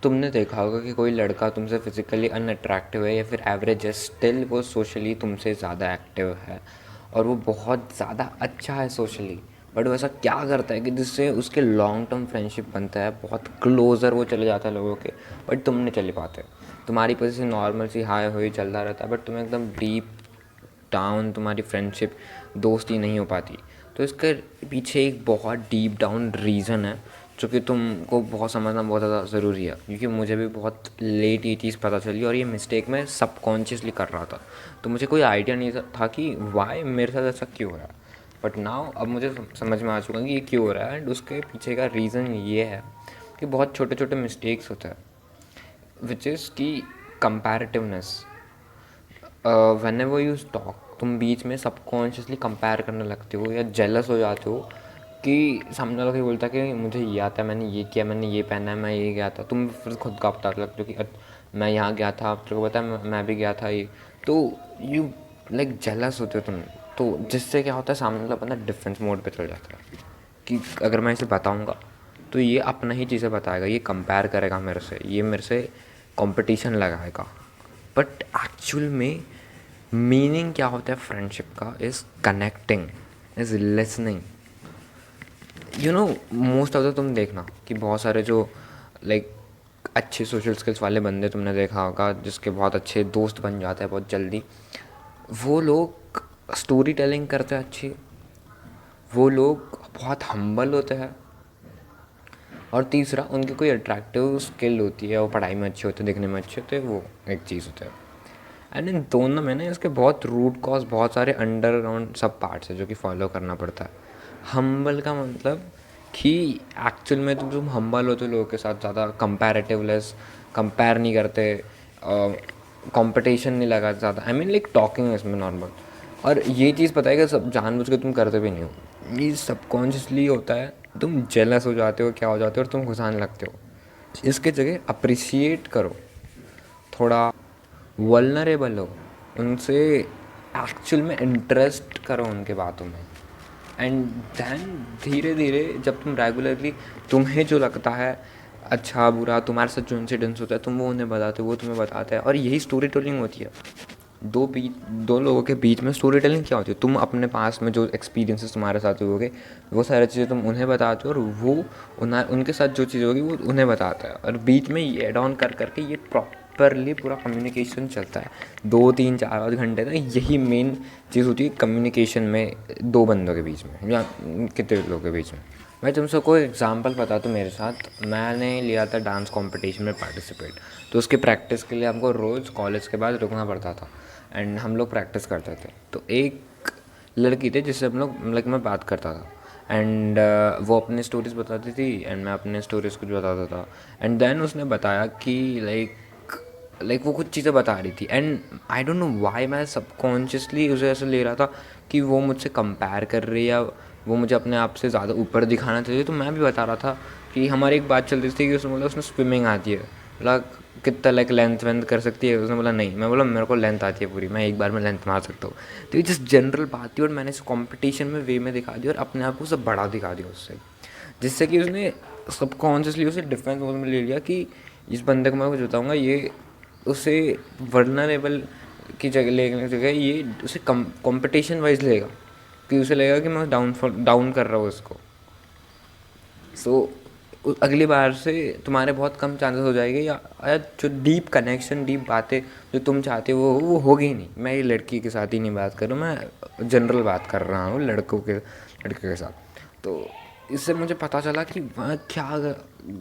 तुमने देखा होगा कि कोई लड़का तुमसे फिजिकली अनअट्रैक्टिव है या फिर एवरेज है, स्टिल वो सोशली तुमसे ज़्यादा एक्टिव है और वो बहुत ज़्यादा अच्छा है सोशली। बट वो ऐसा क्या करता है कि जिससे उसके लॉन्ग टर्म फ्रेंडशिप बनता है, बहुत क्लोज़र वो चले जाता है लोगों के, बट तुम नहीं चले पाते। तुम्हारी पोजीशन नॉर्मल सी हाई हुई चलता रहता है, बट तुम्हें एकदम डीप डाउन तुम्हारी फ्रेंडशिप दोस्ती नहीं हो पाती। तो इसके पीछे एक बहुत डीप डाउन रीज़न है जो कि तुमको बहुत समझना बहुत ज़्यादा ज़रूरी है, क्योंकि मुझे भी बहुत लेट ये चीज़ पता चली और ये मिस्टेक मैं सबकॉन्शियसली कर रहा था। तो मुझे कोई आइडिया नहीं था कि वाई मेरे साथ ऐसा क्यों हो रहा है। बट नाउ अब मुझे समझ में आ चुका है कि ये क्यों हो रहा है, एंड उसके पीछे का रीज़न ये है कि बहुत छोटे छोटे मिस्टेक्स होते हैं, विच इज़ की कंपैरेटिवनेस। वेन एवर यू टॉक, तुम बीच में सबकॉन्शियसली कंपेयर करने लगते हो या जेलस हो जाते हो कि सामने वाला कोई बोलता है कि मुझे ये आता है, मैंने ये किया, मैंने ये पहना है, मैं ये गया था। तुम फिर खुद का बताने लगते हो कि मैं यहाँ गया था, तेरे को पता है मैं भी गया था ये। तो यू लाइक जेलस होते हो तुम। तो जिससे क्या होता है, सामने वाला बंदा डिफेंस मोड पे चल जाता है कि अगर मैं इसे बताऊँगा तो ये अपना ही चीज़ें बताएगा, ये कंपेयर करेगा मेरे से, ये मेरे से कंपटीशन लगाएगा। बट एक्चुअल में मीनिंग क्या होता है फ्रेंडशिप का, is connecting, is listening. Most of the तुम देखना कि बहुत सारे जो लाइक अच्छे सोशल स्किल्स वाले बंदे तुमने देखा होगा, जिसके बहुत अच्छे दोस्त बन जाते हैं बहुत जल्दी, वो लोग स्टोरी टेलिंग करते हैं अच्छी, वो लोग बहुत हम्बल होते हैं, और तीसरा उनकी कोई अट्रैक्टिव स्किल होती है, वो पढ़ाई में अच्छे होते हैं, दिखने में अच्छे होते हैं, वो एक चीज़ होता है। एंड इन दोनों में ना इसके बहुत रूट कॉज, बहुत सारे अंडरग्राउंड सब पार्ट्स है जो कि फॉलो करना पड़ता है। हम्बल का मतलब कि एक्चुअल में तुम हम्बल होते हो लोगों के साथ, ज़्यादा कंपैरेटिवलेस, कंपेयर नहीं करते, कंपटीशन नहीं लगा ज़्यादा, आई मीन लाइक टॉकिंग है इसमें नॉर्मल। और ये चीज़ पता है कि सब जानबूझ के तुम करते भी नहीं हो, ये सबकॉन्शियसली होता है। तुम जेलस हो जाते हो, क्या हो जाते हो, और तुम घुसाने लगते हो। इसके जगह अप्रिशिएट करो, थोड़ा वल्नरेबल हो उनसे, एक्चुअल में इंटरेस्ट करो उनके बातों में। एंड देन धीरे धीरे जब तुम रेगुलरली, तुम्हें जो लगता है अच्छा बुरा, तुम्हारे साथ जो इंसिडेंट्स होता है, तुम वो उन्हें बताते हो, वो तुम्हें बताते हैं, और यही स्टोरी टेलिंग होती है। दो लोगों के बीच में स्टोरी टेलिंग क्या होती है, तुम अपने पास में जो एक्सपीरियंसेस तुम्हारे साथ हुए होंगे, वो सारी चीज़ें तुम उन्हें बताते हो, और वो उनके साथ जो चीज़ होगी वो उन्हें बताता है, और बीच में ये एड ऑन कर करके ये प्रॉपरली पूरा कम्युनिकेशन चलता है 2 3 4 5 घंटे तक। यही मेन चीज़ होती है कम्युनिकेशन में, दो बंदों के बीच में या कितने लोगों के बीच में। मैं तुम सबको एग्जांपल बता दूँ, मेरे साथ मैंने लिया था डांस कंपटीशन में पार्टिसिपेट। तो उसकी प्रैक्टिस के लिए हमको रोज़ कॉलेज के बाद रुकना पड़ता था, एंड हम लोग प्रैक्टिस करते थे। तो एक लड़की थी जिससे हम लोग लाइक मैं बात करता था, एंड वो अपनी स्टोरीज़ बताती थी एंड मैं अपने स्टोरीज़ कुछ बताता था। एंड देन उसने बताया कि लाइक वो कुछ चीज़ें बता रही थी, and I don't know why मैं सबकॉन्शियसली उसे ऐसे ले रहा था कि वो मुझसे कंपेयर कर रही है या वो मुझे अपने आप से ज़्यादा ऊपर दिखाना चाहिए। तो मैं भी बता रहा था कि हमारी एक बात चल रही थी कि उसने बोला उसने स्विमिंग आती है, बोला कितना लाइक लेंथ वेंथ कर सकती है, उसने बोला नहीं। मैं बोला मेरे को लेंथ आती है पूरी, मैं एक बार में लेंथ मार सकता हूँ। तो ये जस्ट जनरल बात थी, और मैंने इस कॉम्पिटिशन में वे में दिखा दी और अपने आप को सब बड़ा दिखा दिया उससे, जिससे कि उसने सबकॉन्शियसली उसे डिफेंस मोड में ले लिया कि इस बंदे को मैं कुछ बताऊँगा, ये उसे वर्नरेबल की जगह लेने की जगह ये उसे कंपटीशन वाइज लेगा, कि उसे लगेगा कि मैं डाउन कर रहा हूँ उसको। सो अगली बार से तुम्हारे बहुत कम चांसेस हो जाएंगे, या जो डीप कनेक्शन, डीप बातें जो तुम चाहते हो वो होगी ही नहीं। मैं ये लड़की के साथ ही नहीं बात कर रहा हूँ, मैं जनरल बात कर रहा हूँ लड़के के साथ। तो इससे मुझे पता चला कि मैं क्या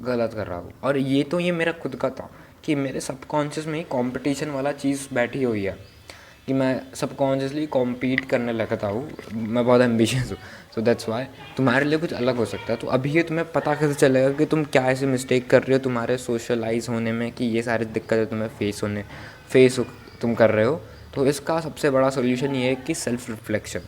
गलत कर रहा हूँ, और ये मेरा खुद का था कि मेरे सबकॉन्शियस में ही कंपटीशन वाला चीज़ बैठी हुई है, कि मैं सबकॉन्शियसली कॉम्पीट करने लगता हूँ, मैं बहुत एम्बिशियस हूँ। सो दैट्स वाई तुम्हारे लिए कुछ अलग हो सकता है। तो अभी ये तुम्हें पता कैसे चलेगा कि तुम क्या ऐसे मिस्टेक कर रहे हो तुम्हारे सोशलाइज होने में, कि ये सारी दिक्कतें तुम्हें फेस तुम कर रहे हो। तो इसका सबसे बड़ा सोल्यूशन ये है कि सेल्फ रिफ्लेक्शन।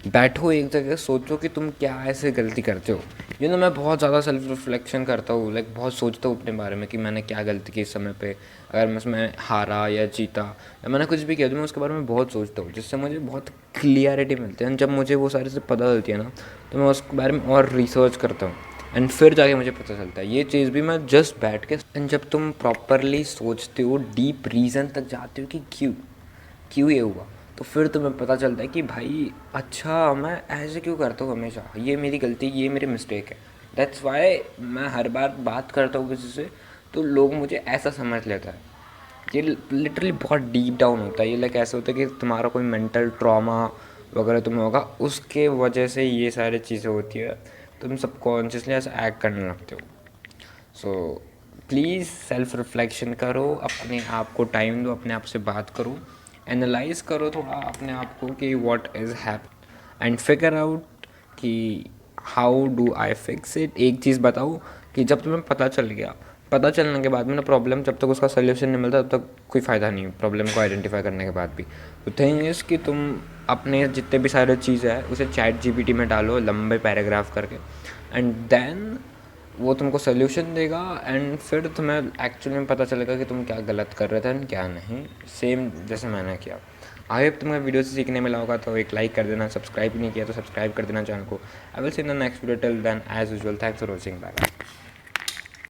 बैठो एक जगह, सोचो कि तुम क्या ऐसे गलती करते हो। मैं बहुत ज़्यादा सेल्फ रिफ्लेक्शन करता हूँ, लाइक बहुत सोचता हूँ अपने बारे में कि मैंने क्या गलती की इस समय पे, अगर मैं उसमें हारा या जीता या मैंने कुछ भी किया, तो मैं उसके बारे में बहुत सोचता हूँ, जिससे मुझे बहुत क्लियरिटी मिलती है। जब मुझे वो सारी चीज़ें पता चलती है ना, तो मैं उसके बारे में और रिसर्च करता हूँ एंड फिर जाके मुझे पता चलता है ये चीज़ भी मैं जस्ट बैठ के। एंड जब तुम प्रॉपरली सोचते हो, डीप रीज़न तक जाते हो कि क्यों क्यों ये हुआ, तो फिर तुम्हें पता चलता है कि भाई अच्छा मैं ऐसे क्यों करता हूँ हमेशा, ये मेरी गलती, ये मेरी मिस्टेक है। दैट्स वाई मैं हर बार बात करता हूँ किसी से तो लोग मुझे ऐसा समझ लेता है। ये लिटरली बहुत डीप डाउन होता है। ये लाइक ऐसा होता है कि तुम्हारा कोई मेंटल ट्रॉमा वगैरह तुम्हें होगा, उसके वजह से ये सारी चीज़ें होती है, तुम सबकॉन्शियसली ऐसा एक्ट करने लगते हो। सो प्लीज़ सेल्फ रिफ्लेक्शन करो, अपने आप को टाइम दो, अपने आप से बात करो, एनालाइज करो थोड़ा अपने आप को कि what is happen and figure out कि how do I fix it. एक चीज़ बताओ कि जब तुम्हें पता चल गया, पता चलने के बाद में ना प्रॉब्लम, जब तक उसका सोल्यूशन नहीं मिलता तब तक कोई फ़ायदा नहीं है प्रॉब्लम को आइडेंटिफाई करने के बाद भी। तो थिंग इज़ कि तुम अपने जितने भी सारे चीज़ें हैं उसे चैट जीपीटी में डालो लंबे पैराग्राफ करके, एंड देन वो तुमको सोल्यूशन देगा। एंड फिर तुम्हें एक्चुअली में पता चलेगा कि तुम क्या गलत कर रहे थे एंड क्या नहीं, सेम जैसे मैंने किया। आई होप तुम्हें वीडियो से सीखने मिला होगा, तो एक लाइक कर देना, सब्सक्राइब नहीं किया तो सब्सक्राइब कर देना चैनल को। I will see in the next video, till then as usual thanks for watching, bye.